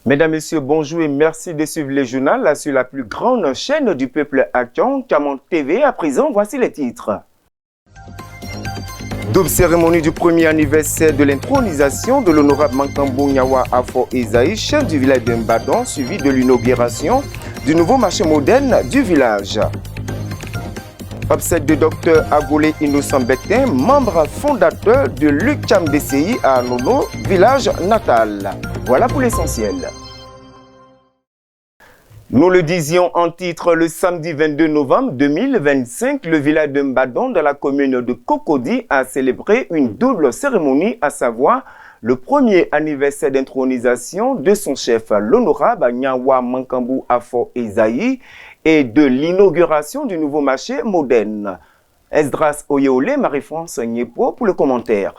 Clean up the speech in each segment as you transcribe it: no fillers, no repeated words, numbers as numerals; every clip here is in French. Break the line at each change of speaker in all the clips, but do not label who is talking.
Mesdames, Messieurs, bonjour et merci de suivre le journal sur la plus grande chaîne du peuple haïtien, Camon TV. À présent, voici les titres. Double cérémonie du premier anniversaire de l'intronisation de l'honorable Mankambou Nyawa Afo Ezaï, chef du village de Mbadon, suivi de l'inauguration du nouveau marché moderne du village. Obsèque de Dr Agolé Innocent Betin, membre fondateur de l'UCAM DCI à Nono, village natal. Voilà pour l'essentiel. Nous le disions en titre, le samedi 22 novembre 2025, le village de Mbadon, dans la commune de Cocody, a célébré une double cérémonie, à savoir le premier anniversaire d'intronisation de son chef, l'honorable Nyawa Mankambou Afo Ezaï, et de l'inauguration du nouveau marché moderne. Esdras Oyeolé, Marie-France Nyepo pour le commentaire.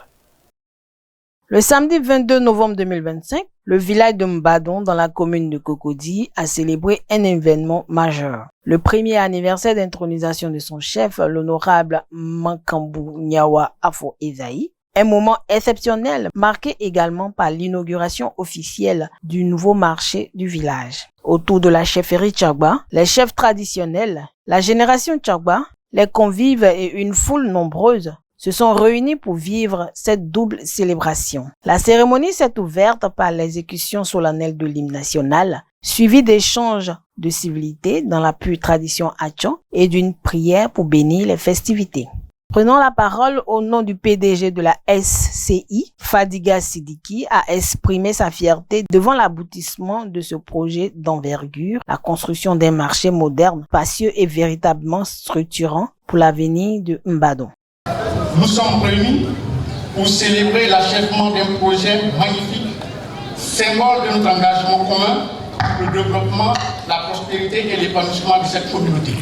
Le samedi 22 novembre 2025, le village de Mbadon, dans la commune de Cocody, a célébré un événement majeur. Le premier anniversaire d'intronisation de son chef, l'honorable Mankambou Nyawa Afo Ezaï. Un moment exceptionnel, marqué également par l'inauguration officielle du nouveau marché du village. Autour de la chefferie Tchagba, les chefs traditionnels, la génération Tchagba, les convives et une foule nombreuse se sont réunis pour vivre cette double célébration. La cérémonie s'est ouverte par l'exécution solennelle de l'hymne national, suivie d'échanges de civilités dans la pure tradition Hatchan et d'une prière pour bénir les festivités. Prenant la parole au nom du PDG de la SCI, Fadiga Sidiki a exprimé sa fierté devant l'aboutissement de ce projet d'envergure, la construction d'un marché moderne, spacieux et véritablement structurant pour l'avenir de Mbadon.
Nous sommes réunis pour célébrer l'achèvement d'un projet magnifique, symbole de notre engagement commun pour le développement, la prospérité et l'épanouissement de cette communauté.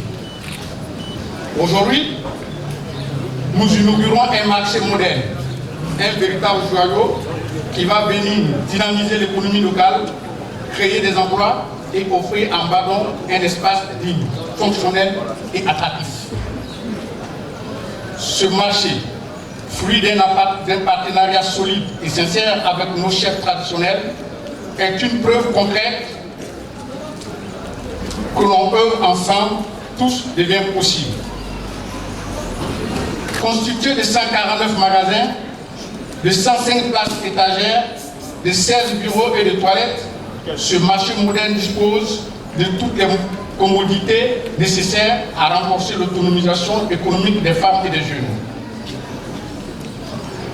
Aujourd'hui, nous inaugurons un marché moderne, un véritable joyau qui va venir dynamiser l'économie locale, créer des emplois et offrir à Mbadon un espace digne, fonctionnel et attractif. Ce marché, fruit d'un partenariat solide et sincère avec nos chefs traditionnels, est une preuve concrète que l'on peut ensemble, tous devient possible. Constitué de 149 magasins, de 105 places étagères, de 16 bureaux et de toilettes, ce marché moderne dispose de toutes les commodités nécessaires à renforcer l'autonomisation économique des femmes et des jeunes.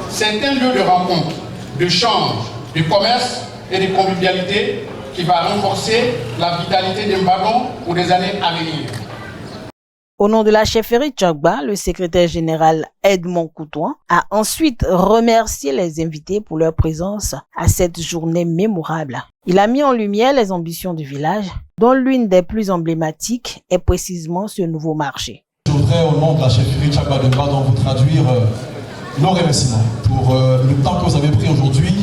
C'est un lieu de rencontre, d'échange, de commerce et de convivialité qui va renforcer la vitalité de Mbadon pour des années à venir.
Au nom de la chefferie Tchagba, le secrétaire général Edmond Coutouan a ensuite remercié les invités pour leur présence à cette journée mémorable. Il a mis en lumière les ambitions du village, dont l'une des plus emblématiques est précisément ce nouveau marché.
Je voudrais, au nom de la chefferie Tchagba de Mbadon, vous traduire nos remerciements pour le temps que vous avez pris aujourd'hui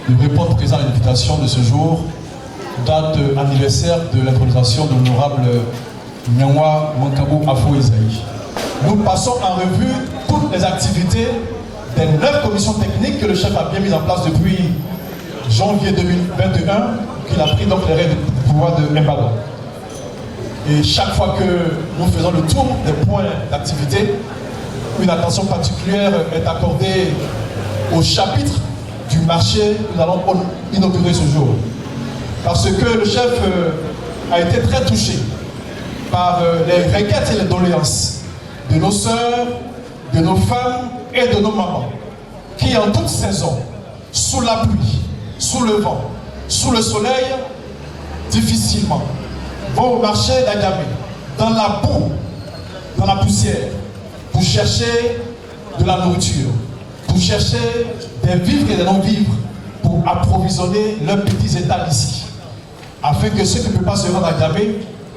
de répondre présent à l'invitation de ce jour, date anniversaire de l'intronisation de l'honorable Nyawa Mankambou Afo Ezaï. Nous passons en revue toutes les activités des 9 commissions techniques que le chef a bien mises en place depuis janvier 2021, qu'il a pris donc les règles de pouvoir de Mbadon. Et chaque fois que nous faisons le tour des points d'activité, une attention particulière est accordée au chapitre du marché que nous allons inaugurer ce jour. Parce que le chef a été très touché par les requêtes et les doléances de nos sœurs, de nos femmes et de nos mamans, qui en toute saison, sous la pluie, sous le vent, sous le soleil, difficilement, vont au marché d'Agamé, dans la boue, dans la poussière, pour chercher de la nourriture, pour chercher des vivres et des non-vivres, pour approvisionner leurs petits états ici, afin que ceux qui ne peuvent pas se rendre à Agamé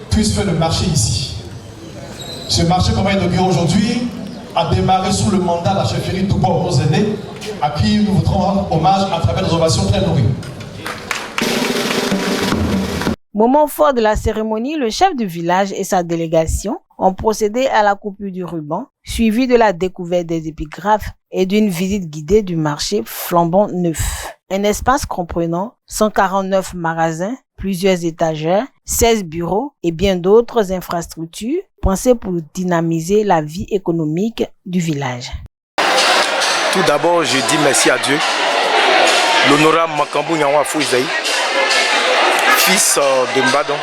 puissent faire le marché ici. Ce marché qu'on va inaugurer aujourd'hui a démarré sous le mandat de la chefferie Touba aux aînés, à qui nous voudrons rendre hommage à travers des ovations très nourries.
Moment fort de la cérémonie, le chef du village et sa délégation ont procédé à la coupure du ruban, suivi de la découverte des épigraphes et d'une visite guidée du marché flambant neuf. Un espace comprenant 149 magasins, plusieurs étagères, 16 bureaux et bien d'autres infrastructures pensées pour dynamiser la vie économique du village.
Tout d'abord, je dis merci à Dieu. L'honorable Makambu Nyawa Fouizaï, fils de Mbadon,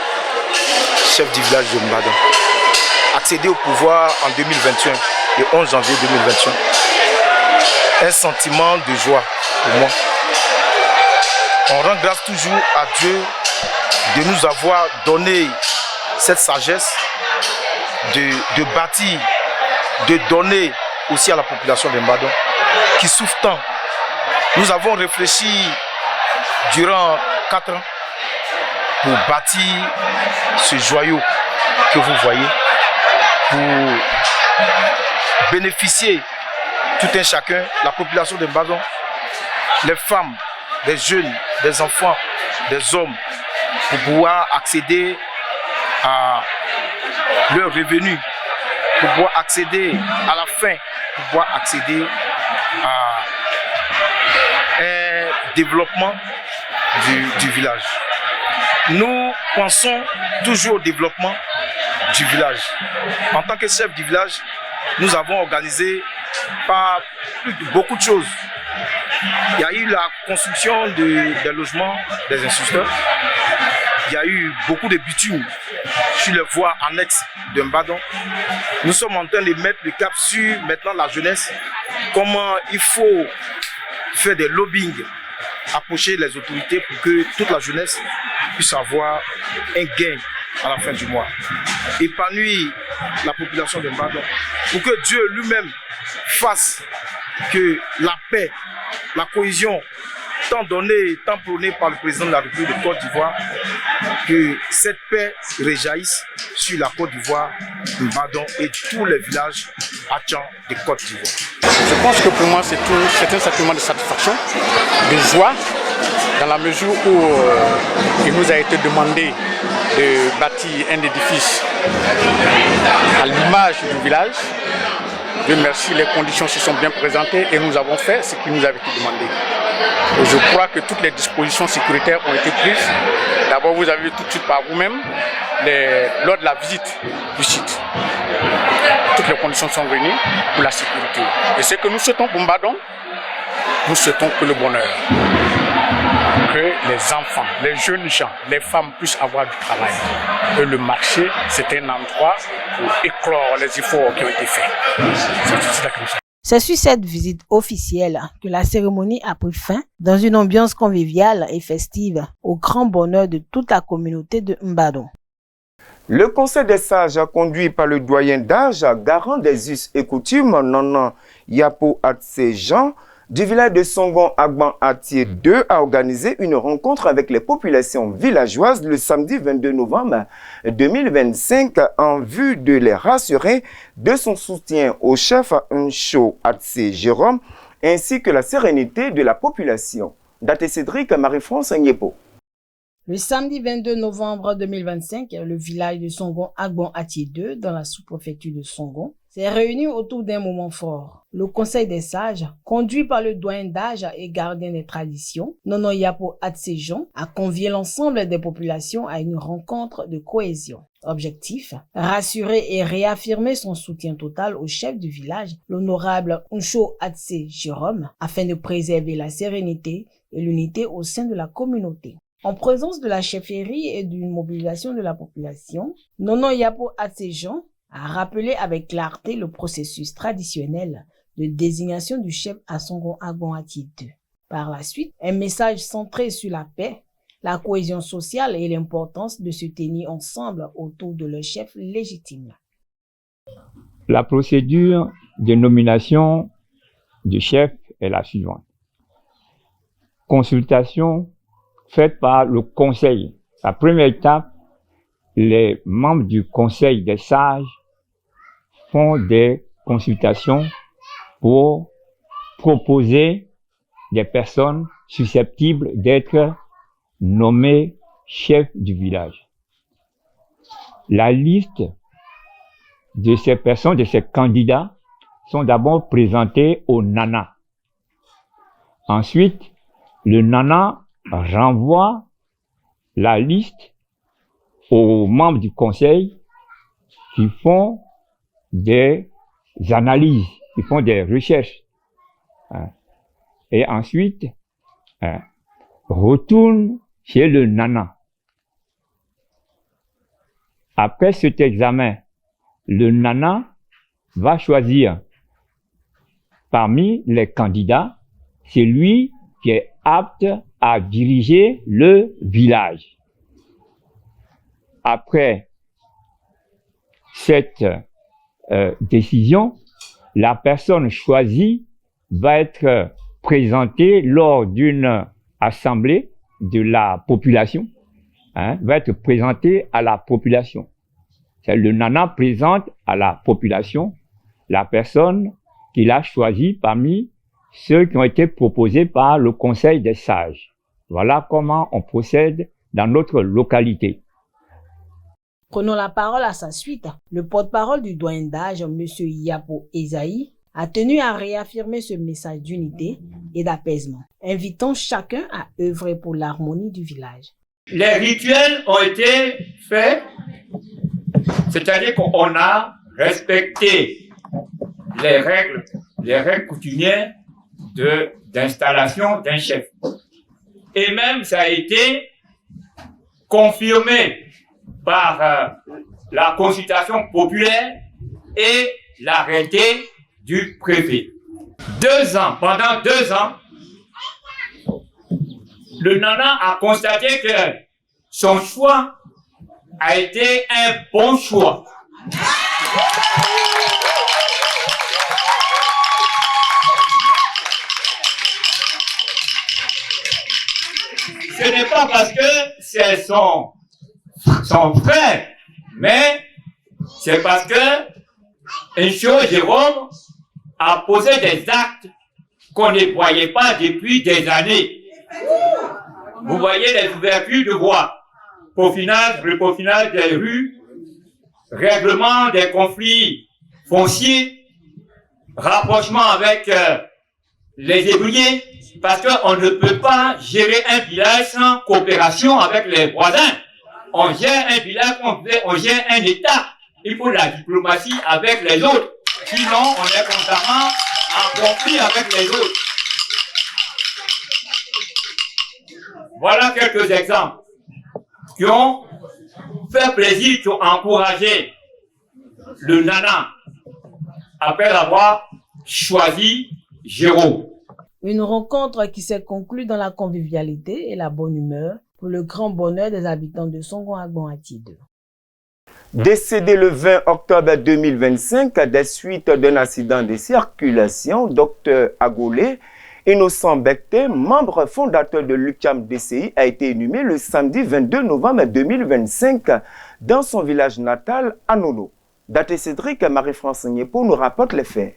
chef du village de Mbadon, accédé au pouvoir en 2021, le 11 janvier 2021. Un sentiment de joie pour moi. On rend grâce toujours à Dieu de nous avoir donné cette sagesse de bâtir, de donner aussi à la population de Mbadon qui souffre tant. Nous avons réfléchi durant 4 ans pour bâtir ce joyau que vous voyez, pour bénéficier tout un chacun, la population de Mbadon, les femmes, des jeunes, des enfants, des hommes, pour pouvoir accéder à leurs revenus, pour pouvoir accéder à la faim, pour pouvoir accéder à un développement du village. Nous pensons toujours au développement du village. En tant que chef du village, nous avons organisé beaucoup de choses. Il y a eu la construction des logements des instituteurs. Il y a eu beaucoup de bitumes sur les voies annexes de Mbadon. Nous sommes en train de mettre le cap sur maintenant la jeunesse. Comment il faut faire des lobbying, approcher les autorités pour que toute la jeunesse puisse avoir un gain à la fin du mois. Épanouir la population de Mbadon pour que Dieu lui-même fasse que la paix, la cohésion, tant donnée, tant prônée par le président de la République de Côte d'Ivoire, que cette paix réjaillisse sur la Côte d'Ivoire, Mbadon et tous les villages attiants de Côte d'Ivoire.
Je pense que pour moi, c'est un sentiment de satisfaction, de joie, dans la mesure où il nous a été demandé de bâtir un édifice à l'image du village. Dieu merci, les conditions se sont bien présentées et nous avons fait ce qui nous avait été demandé. Et je crois que toutes les dispositions sécuritaires ont été prises. D'abord, vous avez vu tout de suite par vous-même, lors de la visite du site. Toutes les conditions sont venues pour la sécurité. Et ce que nous souhaitons pour Mbadon, nous souhaitons que le bonheur, que les enfants, les jeunes gens, les femmes puissent avoir du travail. Et le marché, c'est un endroit pour éclore les efforts qui ont été faits.
C'est sur cette visite officielle que la cérémonie a pris fin dans une ambiance conviviale et festive au grand bonheur de toute la communauté de Mbadon.
Le conseil des sages, conduit par le doyen d'âge, garant des us et coutumes, Nanan Yapo Atse Jean, du village de Songon Agban Atié 2, a organisé une rencontre avec les populations villageoises le samedi 22 novembre 2025 en vue de les rassurer de son soutien au chef Ncho Atse Jérôme ainsi que la sérénité de la population. Date Cédric, Marie-France Agnepo.
Le samedi 22 novembre 2025, le village de Songon Agban Atié 2, dans la sous-préfecture de Songon, s'est réuni autour d'un moment fort. Le Conseil des sages, conduit par le doyen d'âge et gardien des traditions, Nono Yapo Atsejon, a convié l'ensemble des populations à une rencontre de cohésion. Objectif, rassurer et réaffirmer son soutien total au chef du village, l'honorable Ncho Atse Jérôme, afin de préserver la sérénité et l'unité au sein de la communauté. En présence de la chefferie et d'une mobilisation de la population, Nono Yapo Atsejon a rappelé avec clarté le processus traditionnel de désignation du chef à Songon Agban Atié 2. Par la suite, un message centré sur la paix, la cohésion sociale et l'importance de se tenir ensemble autour de leur chef légitime.
La procédure de nomination du chef est la suivante. Consultation faite par le conseil. La première étape, les membres du conseil des sages font des consultations pour proposer des personnes susceptibles d'être nommées chefs du village. La liste de ces personnes, de ces candidats, sont d'abord présentés au Nana. Ensuite, le nana renvoie la liste aux membres du conseil qui font des analyses, qui font des recherches. Et ensuite, retourne chez le nana. Après cet examen, le nana va choisir parmi les candidats celui qui est apte à diriger le village. Après cette décision, la personne choisie va être présentée lors d'une assemblée de la population, va être présentée à la population. C'est le nana présente à la population la personne qu'il a choisie parmi ceux qui ont été proposés par le Conseil des sages. Voilà comment on procède dans notre localité.
Prenons la parole à sa suite. Le porte-parole du doyen d'âge, M. Yapo Esaïe, a tenu à réaffirmer ce message d'unité et d'apaisement, invitant chacun à œuvrer pour l'harmonie du village.
Les rituels ont été faits, c'est-à-dire qu'on a respecté les règles coutumières d'installation d'un chef. Et même ça a été confirmé par la consultation populaire et l'arrêté du préfet. Pendant 2 ans, le nana a constaté que son choix a été un bon choix. Ce n'est pas parce que c'est son frère, mais c'est parce que Jérôme a posé des actes qu'on ne voyait pas depuis des années. Vous voyez les ouvertures de voies, le peaufinage des rues, règlement des conflits fonciers, rapprochement avec les ébriers, parce qu'on ne peut pas gérer un village sans coopération avec les voisins. On gère un village, on gère un État. Il faut la diplomatie avec les autres. Sinon, on est constamment en conflit avec les autres. Voilà quelques exemples qui ont fait plaisir, qui ont encouragé le nana après avoir choisi Jérôme.
Une rencontre qui s'est conclue dans la convivialité et la bonne humeur pour le grand bonheur des habitants de Songo-Agbon-Atide.
Décédé le 20 octobre 2025 des suites d'un accident de circulation, Dr Agolé Innocent Becté, membre fondateur de l'UQAM DCI, a été inhumé le samedi 22 novembre 2025 dans son village natal, Anono. Daté Cédric, Marie-France Niepo nous rapporte les faits.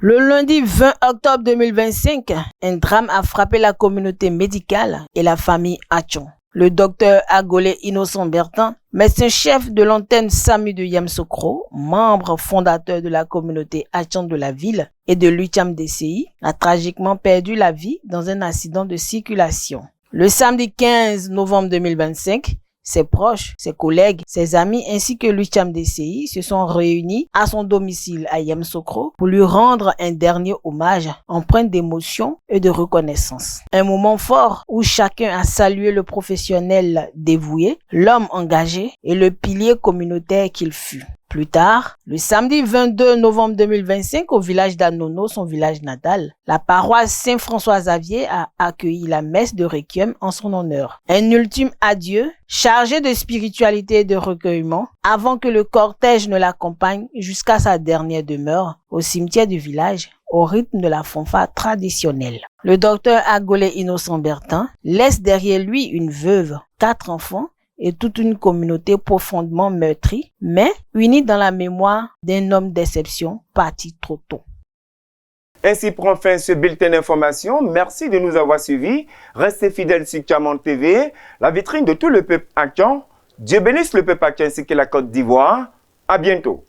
Le lundi 20 octobre 2025, un drame a frappé la communauté médicale et la famille Atchon. Le docteur Agolé Innocent Bertin, médecin-chef de l'antenne SAMU de Yamsokro, membre fondateur de la communauté Atchon de la ville et de l'UQAM DCI, a tragiquement perdu la vie dans un accident de circulation. Le samedi 15 novembre 2025, ses proches, ses collègues, ses amis ainsi que l'UQAM DCI se sont réunis à son domicile à Yamsokro pour lui rendre un dernier hommage empreint d'émotion et de reconnaissance. Un moment fort où chacun a salué le professionnel dévoué, l'homme engagé et le pilier communautaire qu'il fut. Plus tard, le samedi 22 novembre 2025, au village d'Anono, son village natal, la paroisse Saint-François-Xavier a accueilli la messe de Requiem en son honneur. Un ultime adieu, chargé de spiritualité et de recueillement, avant que le cortège ne l'accompagne jusqu'à sa dernière demeure, au cimetière du village, au rythme de la fanfare traditionnelle. Le docteur Agolé Innocent Bertin laisse derrière lui une veuve, 4 enfants, et toute une communauté profondément meurtrie, mais unie dans la mémoire d'un homme d'exception parti trop tôt.
Ainsi prend fin ce bulletin d'information. Merci de nous avoir suivis. Restez fidèles sur Kamon TV, la vitrine de tout le peuple hackien. Dieu bénisse le peuple hackien ainsi que la Côte d'Ivoire. À bientôt.